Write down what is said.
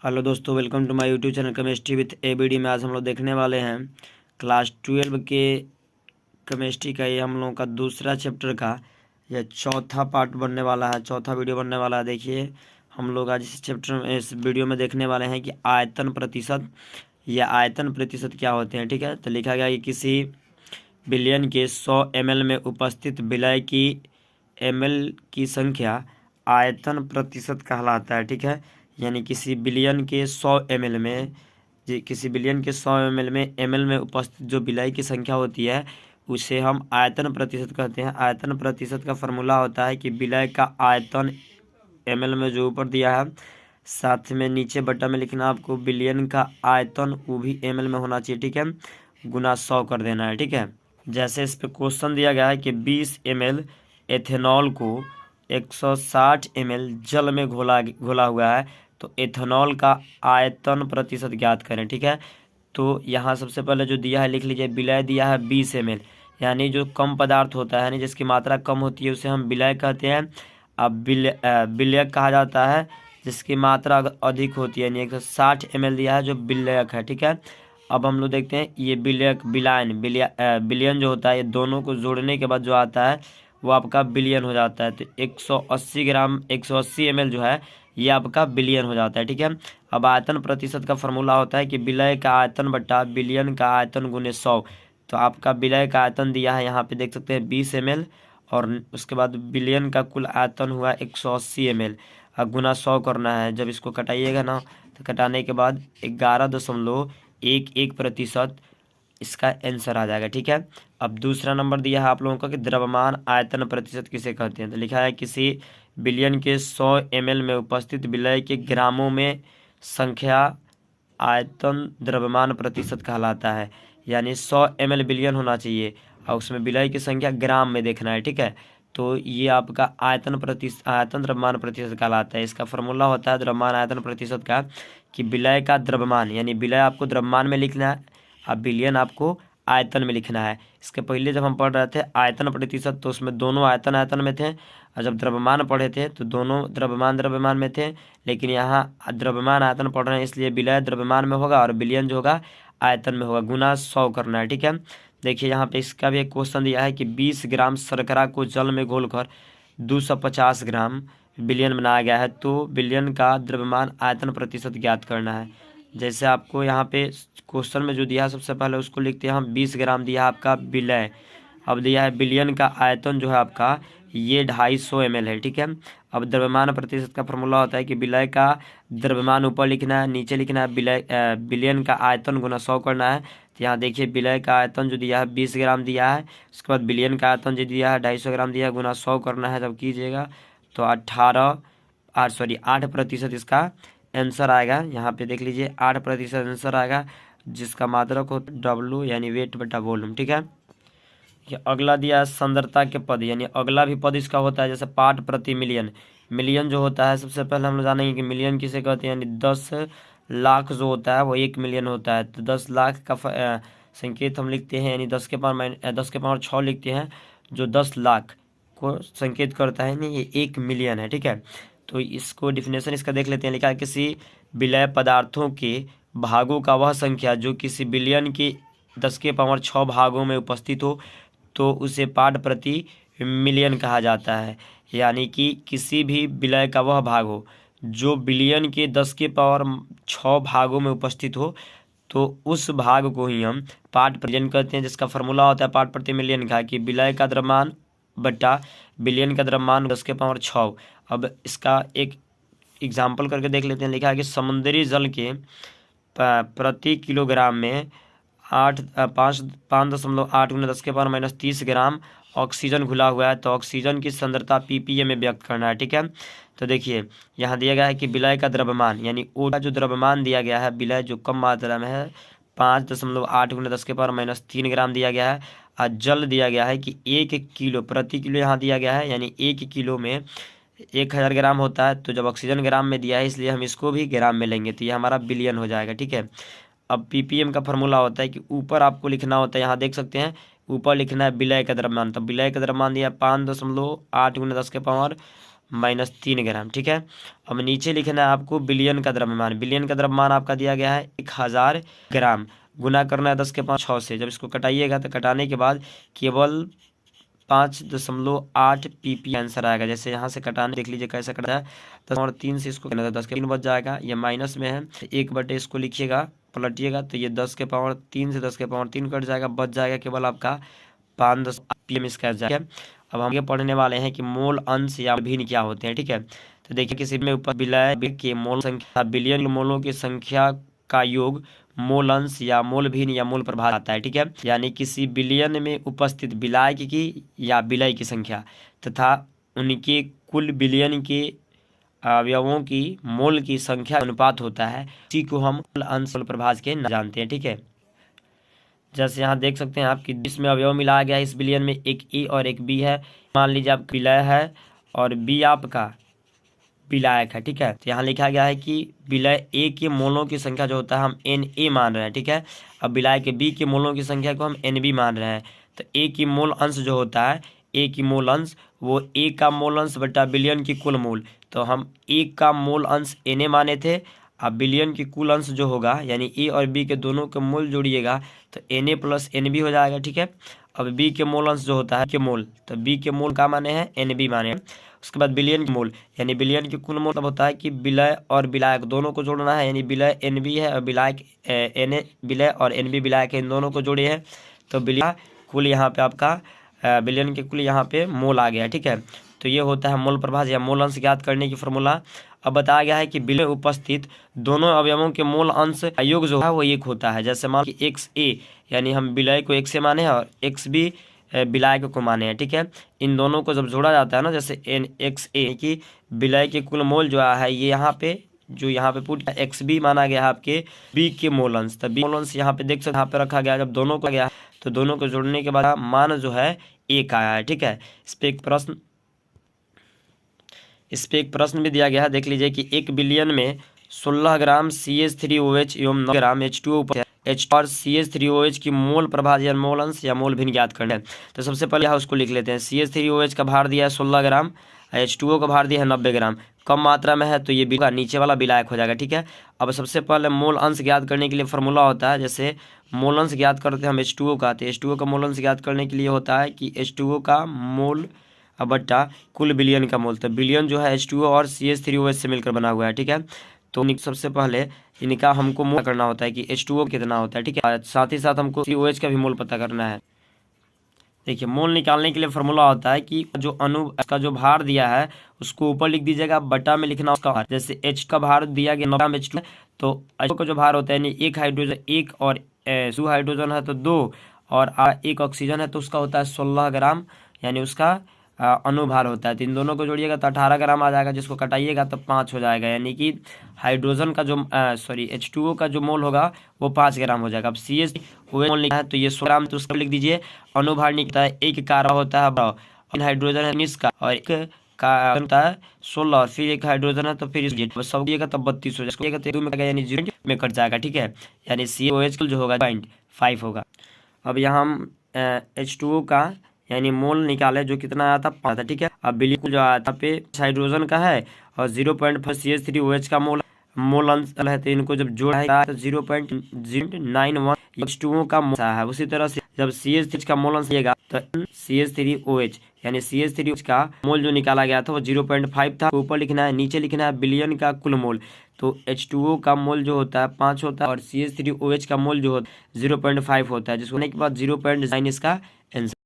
Hello दोस्तों, welcome to my YouTube channel chemistry with ABD में। आज हम लोग देखने वाले हैं क्लास 12 के केमिस्ट्री का ये हम लोगों का दूसरा चैप्टर का यह चौथा पार्ट बनने वाला है, चौथा वीडियो बनने वाला है। देखिए, हम लोग आज इस चैप्टर में इस वीडियो में देखने वाले हैं कि आयतन प्रतिशत या आयतन प्रतिशत क्या होते हैं। ठीक है, तो लिखा गया कि किसी बिलियन के 100 ml में उपस्थित विलय की ml की संख्या आयतन प्रतिशत कहलाता है। ठीक है, यानी किसी बिलियन के 100 ml में किसी बिलियन के 100 ml में उपस्थित जो विलय की संख्या होती है उसे हम आयतन प्रतिशत कहते हैं। आयतन प्रतिशत का फॉर्मूला होता है कि विलय का आयतन ml में जो ऊपर दिया है, साथ में नीचे बटा में लिखना आपको बिलियन का आयतन, वो भी ml में होना चाहिए। ठीक है, गुना 100 कर देना है। ठीक है, जैसे इस पे क्वेश्चन दिया गया है कि 20 ml एथेनॉल को 160 ml जल में घोला हुआ है, तो एथेनॉल का आयतन प्रतिशत ज्ञात करें। ठीक है, तो यहाँ सबसे पहले जो दिया है लिख लीजिए। विलय दिया है 20 ml, यानी जो कम पदार्थ होता है, यानी जिसकी मात्रा कम होती है उसे हम विलय कहते हैं। अब विलयक कहा जाता है जिसकी मात्रा अधिक होती है, यानी 160 ml दिया है जो विलयक है। ठीक है, अब हम लोग देखते हैं ये विलयक बिलियन जो होता है, ये दोनों को जोड़ने के बाद जो आता है वो आपका बिलियन हो जाता है। तो 180 ml जो है ये आपका बिलियन हो जाता है। ठीक है, अब आयतन प्रतिशत का फॉर्मूला होता है कि विलय का आयतन बटा बिलियन का आयतन गुने 100। तो आपका विलय का आयतन दिया है, यहाँ पे देख सकते हैं 20 ml, और उसके बाद बिलियन का कुल आयतन हुआ 180 ml। अब गुना 100 करना है। जब इसको कटाइएगा ना, तो कटाने के बाद 11.11% इसका आंसर आ जाएगा। ठीक है, अब दूसरा नंबर दिया है आप लोगों को कि द्रव्यमान आयतन प्रतिशत किसे कहते हैं। तो लिखा है किसी बिलियन के 100 ml में उपस्थित विलय के ग्रामों में संख्या आयतन द्रव्यमान प्रतिशत कहलाता है। यानी 100 ml बिलियन होना चाहिए और उसमें विलय की संख्या ग्राम में देखना है। ठीक है, तो ये आपका आयतन द्रव्यमान प्रतिशत कहलाता है। इसका फॉर्मूला होता है द्रव्यमान आयतन प्रतिशत का कि विलय का द्रव्यमान, यानी विलय आपको द्रव्यमान में लिखना है, अब बिलियन आपको आयतन में लिखना है। इसके पहले जब हम पढ़ रहे थे आयतन प्रतिशत, तो उसमें दोनों आयतन में थे, और जब द्रव्यमान पढ़े थे तो दोनों द्रव्यमान में थे। लेकिन यहाँ द्रव्यमान आयतन पढ़ रहे हैं, इसलिए विलय द्रव्यमान में होगा और बिलियन जो होगा आयतन में होगा। गुना 100 करना है। ठीक है, देखिए यहाँ पे इसका भी एक क्वेश्चन दिया है कि 20 ग्राम शर्करा को जल में घोलकर 250 ग्राम बिलियन बनाया गया है, तो बिलियन का द्रव्यमान आयतन प्रतिशत ज्ञात करना है। जैसे आपको यहाँ पे क्वेश्चन में जो दिया है सबसे पहले उसको लिखते हैं हम। 20 ग्राम दिया है आपका विलय, अब दिया है बिलियन का आयतन जो है आपका ये 250 ml है। ठीक है, अब द्रव्यमान प्रतिशत का फॉर्मूला होता है कि विलय का द्रव्यमान ऊपर लिखना है, नीचे लिखना है बिलियन का आयतन गुना 100 करना है। तो यहाँ देखिए विलय का आयतन जो दिया है 20 ग्राम दिया है, उसके बाद बिलियन का आयतन जो दिया है 250 ग्राम दिया है, गुना 100 करना है। जब कीजिएगा तो 8% इसका आंसर आएगा। यहाँ पे देख लीजिए 8% आंसर आएगा, जिसका मात्रक हो W यानी वेट बटा वॉल्यूम। ठीक है, ये अगला दिया है सांद्रता के पद, यानी अगला भी पद इसका होता है जैसे पार्ट प्रति मिलियन। मिलियन जो होता है सबसे पहले हम लोग जानेंगे कि मिलियन किसे कहते हैं, यानी 10 लाख जो होता है वो 1 मिलियन होता है। तो 10 लाख का संकेत हम लिखते हैं, यानी 10 के पावर 6 लिखते हैं, जो 10 लाख को संकेत करता है, नहीं ये 1 मिलियन है। ठीक है, तो इसको डिफिनेशन इसका देख लेते हैं। लिखा है किसी विलय पदार्थों के भागों का वह संख्या जो किसी बिलियन के 10 के पावर 6 भागों में उपस्थित हो, तो उसे पार्ट प्रति मिलियन कहा जाता है। यानी कि किसी भी विलय का वह भाग हो जो बिलियन के 10 के पावर 6 भागों में उपस्थित हो, तो उस भाग को ही हम पार्ट प्रति मिलियन कहते हैं, जिसका फॉर्मूला होता है पार्ट प्रति मिलियन का कि विलय का द्रव्यमान बटा बिलियन का द्रव्यमान 10 के पावर 6। अब इसका एक एग्जाम्पल करके देख लेते हैं। लिखा है कि समुद्री जल के प्रति किलोग्राम में 5.8 × 10 के पावर -30 ग्राम ऑक्सीजन घुला हुआ है, तो ऑक्सीजन की सांद्रता ppm में व्यक्त करना है। ठीक है, तो देखिए यहाँ दिया गया है कि विलय का द्रव्यमान, यानी ओ का जो द्रव्यमान दिया गया है विलय जो कम मात्रा में है 5.8 × 10 के पावर -3 ग्राम दिया गया है, और जल दिया गया है कि 1 किलो प्रति किलो यहाँ दिया गया है, यानी 1 किलो में 1000 ग्राम होता है। तो जब ऑक्सीजन ग्राम में दिया है इसलिए हम इसको भी ग्राम में लेंगे, तो ये हमारा बिलियन हो जाएगा। ठीक है, अब ppm का फॉर्मूला होता है कि ऊपर आपको लिखना होता है, यहाँ देख सकते हैं ऊपर लिखना है विलय का द्रव्यमान। तो विलय का द्रव्यमान दिया 5.8 × 10 के पावर -3 ग्राम। ठीक है, अब नीचे लिखना है आपको बिलियन का द्रव्यमान। बिलियन का द्रव्यमान आपका दिया गया है 1000 ग्राम। गुना करना है 10 के पावर 6 से। जब इसको कटाइएगा तो कटाने के बाद केवल 5.8 pp आंसर आएगा। जैसे यहाँ से कटाने देख लीजिए कैसे कटा है, 10 और 3 से इसको 10 के 3 बच जाएगा, ये माइनस में है, 1 बटे इसको लिखिएगा पलटिएगा तो ये 10 के पावर 3 से 10 के पावर 3 कट जाएगा, बच जाएगा केवल आपका 5 pm इसका जाएगा। अब हम ये पढ़ने वाले हैं कि मोल अंश या भिन्न क्या होते हैं। ठीक है, तो देखिए किसी में ऊपर विलय के मोल संख्या बिलियन मोलों की संख्या का योग मोल अंश या मोल भिन्न या मोल प्रभाव आता है। ठीक है, यानी किसी बिलियन में उपस्थित विलायक की या विलय की संख्या तथा उनके कुल बिलियन के अवयवों की मोल की संख्या अनुपात होता है, इसी को हम मोल अंश मोल प्रभाव के नाम जानते हैं। ठीक है, जैसे यहाँ देख सकते हैं आप कि इसमें अवयव मिलाया गया है इस बिलियन में, एक ए और एक बी है। मान लीजिए आपका विलय है और बी आपका विलायक है। ठीक है, तो यहाँ लिखा गया है कि विलय ए के मोलों की संख्या जो होता है हम Na मान रहे हैं। ठीक है, अब विलायक बी के मोलों की संख्या को हम Nb मान रहे हैं। तो ए की मोल अंश जो होता है, ए की मोल अंश वो ए का मोल अंश बटा बिलियन की कुल मोल, तो हम ए का मोल अंश Na माने थे। अब बिलियन की कुल अंश जो होगा यानी ए और बी के दोनों के मोल जोड़िएगा तो Na प्लस Nb हो जाएगा। ठीक है, अब बी के मोल अंश जो होता है के मोल, तो बी के मोल का माने हैं Nb माने हैं। उसके बाद बिलियन की मोल यानी बिलियन की कुल मोल तब होता है कि विलय और विलायक दोनों को जोड़ना है, यानी विलय Nb है और विलायक Na विलय और Nb विलायक है, इन दोनों को जोड़े हैं तो विलय कुल यहाँ पे आपका बिलियन के कुल यहाँ पे मोल आ गया। ठीक है, तो ये होता है मोल प्रभाव या मोल अंश ज्ञात करने की फॉर्मूला। अब बताया गया है कि बिलियन में उपस्थित दोनों अवयवों के मोल अंश का योग जो है वो एक होता है। जैसे मान कि XA यानी हम विलय को XA माने हैं और XB विलायक को माने हैं। ठीक है, इन दोनों को जब जोड़ा जाता है ना, जैसे XA की विलय के कुल मोल जो है ये यहाँ पे जो यहाँ पे पुट XB माना गया है आपके B के मोल अंश, तब B मोल अंश यहाँ पे देख सकते यहाँ पे रखा गया। जब दोनों को गया तो दोनों को जोड़ने के बाद मान जो है एक आया है। ठीक है, इस पे एक प्रश्न भी दिया गया है, देख लीजिए कि 1 बिलियन में 16 ग्राम CH3OH एवं 9 ग्राम H2O और CH3OH की मोल प्रभाव या मोल अंश या मोल भिन्न ज्ञात करना है। तो सबसे पहले यहाँ उसको लिख लेते हैं। CH3OH का भार दिया है 16 ग्राम, H2O का भार दिया है 90 ग्राम, कम मात्रा में है तो ये का नीचे वाला विलायक हो जाएगा। ठीक है, अब सबसे पहले मोल अंश ज्ञात करने के लिए फॉर्मूला होता है, जैसे मोल अंश ज्ञात करते हैं हम H2O का, तो H2O का मोल अंश ज्ञात करने के लिए होता है कि H2O का मोल बट्टा कुल बिलियन का मोल, तो बिलियन जो है H2O और CH3OH से मिलकर बना हुआ है। ठीक है, तो सबसे पहले इनका हमको मोल करना होता है कि H2O कितना होता है। ठीक है, साथ ही साथ हमको COH का भी मोल पता करना है। देखिए मोल निकालने के लिए फॉर्मूला होता है कि जो अणु का जो भार दिया है उसको ऊपर लिख दीजिएगा, बटा में लिखना उसका भार। जैसे H का भार दिया गया 9 H2 तो H का जो भार होता है यानी एक हाइड्रोजन एक और 2 हाइड्रोजन है तो 2 और एक ऑक्सीजन है तो उसका होता है 16 ग्राम, यानी उसका अनुभार होता है। तो इन दोनों को जोड़िएगा तो 18 ग्राम आ जाएगा, जिसको कटाइएगा तो 5 हो जाएगा, यानी कि हाइड्रोजन का जो H2O का जो मोल होगा वो 5 ग्राम हो जाएगा। अब CH मोल लिखा है तो ये 100 ग्राम, तो उसको लिख दीजिए। अनुभार निकलता है एक कार्बन होता है हाइड्रोजन है 19 का और एक का होता है 16 और फिर एक हाइड्रोजन है तो फिर सब दिएगा तब 32 हो जाएगा, तो 2 में यानी 0 में कट जाएगा। ठीक है, यानी COH जो होगा 0.5 होगा। अब यहाँ हम H2O का यानी मोल निकाले जो कितना आया था 5 था। ठीक है, अब बिलियन जो आया था पे हाइड्रोजन का है और 0.5 CH3OH का मोल अंश है, तो इनको जब जोड़ा है तो 0.091 H2O का मोल है। उसी तरह से जब CH3 का मोल अंश लेगा तो CH3OH यानी CH3OH का मोल जो निकाला गया था वो 0.5 था। ऊपर लिखना है, नीचे लिखना है बिलियन का कुल मोल, तो H2O का मोल जो होता है 5 होता है और CH3OH का मोल जो होता है 0.5 होता है, जिसको होने के बाद 0.9 इसका आंसर।